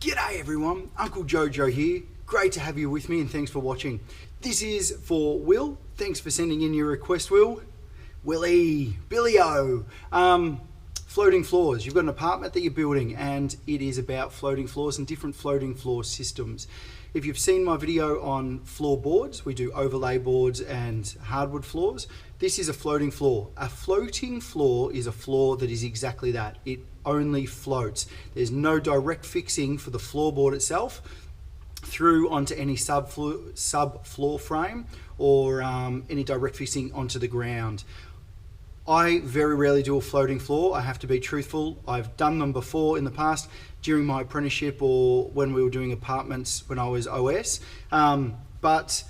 G'day everyone, Uncle Jojo here. Great to have you with me and thanks for watching. This is for Will. Thanks for sending in your request, Will. Willie, Billy-O. Floating floors. You've got an apartment that you're building and it is about floating floors and different floating floor systems. If you've seen my video on floorboards, we do overlay boards and hardwood floors. This is a floating floor. A floating floor is a floor that is exactly that. It only floats. There's no direct fixing for the floorboard itself through onto any sub-floor frame or any direct fixing onto the ground. I very rarely do a floating floor. I have to be truthful. I've done them before in the past during my apprenticeship or when we were doing apartments when I was OS, but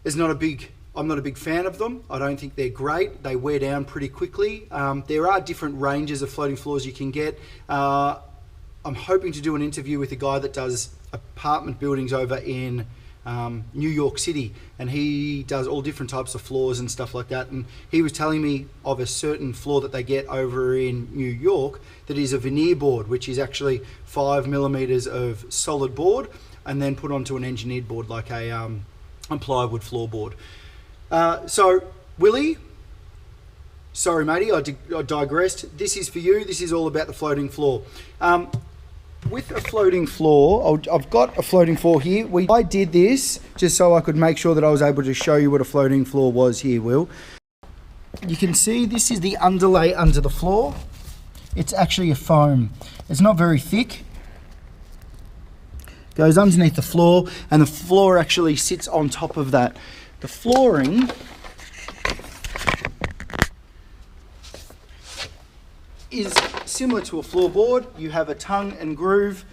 I'm not a big fan of them. I don't think they're great. They wear down pretty quickly. There are different ranges of floating floors you can get. I'm hoping to do an interview with a guy that does apartment buildings over in New York City, and he does all different types of floors and stuff like that, and he was telling me of a certain floor that they get over in New York that is a veneer board, which is actually 5 millimeters of solid board and then put onto an engineered board like a plywood floorboard. So Willie, sorry matey, I digressed. This is for you. This is all about the floating floor. With a floating floor, I've got a floating floor here. I did this just so I could make sure that I was able to show you what a floating floor was here, Will. You can see this is the underlay under the floor. It's actually a foam. It's not very thick. Goes underneath the floor, and the floor actually sits on top of that. The flooring is similar to a floorboard. You have a tongue and groove,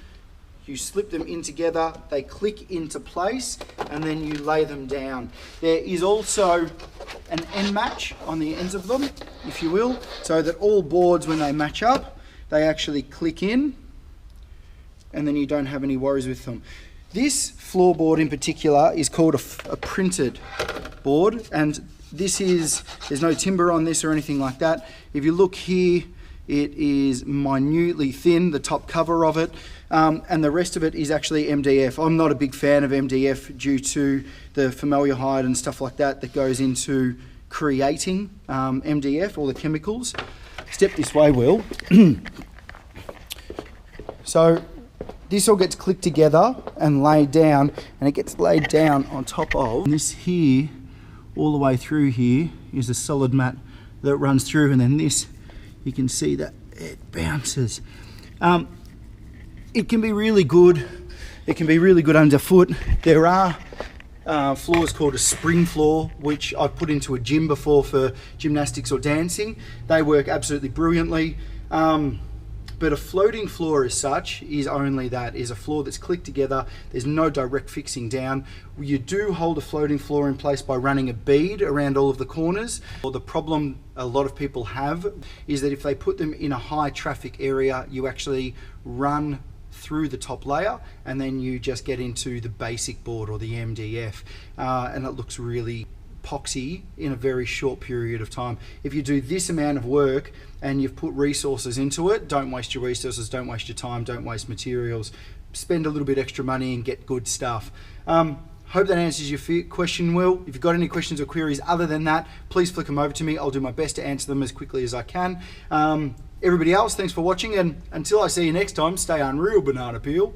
you slip them in together, they click into place, and then you lay them down. There is also an end match on the ends of them, if you will, so that all boards, when they match up, they actually click in, and then you don't have any worries with them. This floorboard in particular is called a printed board, and there's no timber on this or anything like that. If you look here, it is minutely thin, the top cover of it, and the rest of it is actually MDF. I'm not a big fan of MDF due to the formaldehyde and stuff like that goes into creating MDF, all the chemicals. Step this way, Will. So this all gets clicked together and laid down, and it gets laid down on top of this here. All the way through here is a solid mat that runs through, and then this, you can see that it bounces. It can be really good. It can be really good underfoot. There are floors called a spring floor, which I've put into a gym before for gymnastics or dancing. They work absolutely brilliantly. But a floating floor as such is only that, is a floor that's clicked together. There's no direct fixing down. You do hold a floating floor in place by running a bead around all of the corners. Well, the problem a lot of people have is that if they put them in a high traffic area, you actually run through the top layer and then you just get into the basic board or the MDF, and it looks really epoxy in a very short period of time. If you do this amount of work and you've put resources into it, don't waste your resources, don't waste your time, don't waste materials. Spend a little bit extra money and get good stuff. Hope that answers your question, Will. If you've got any questions or queries other than that, please flick them over to me. I'll do my best to answer them as quickly as I can. Everybody else, thanks for watching, and until I see you next time, stay unreal, banana peel.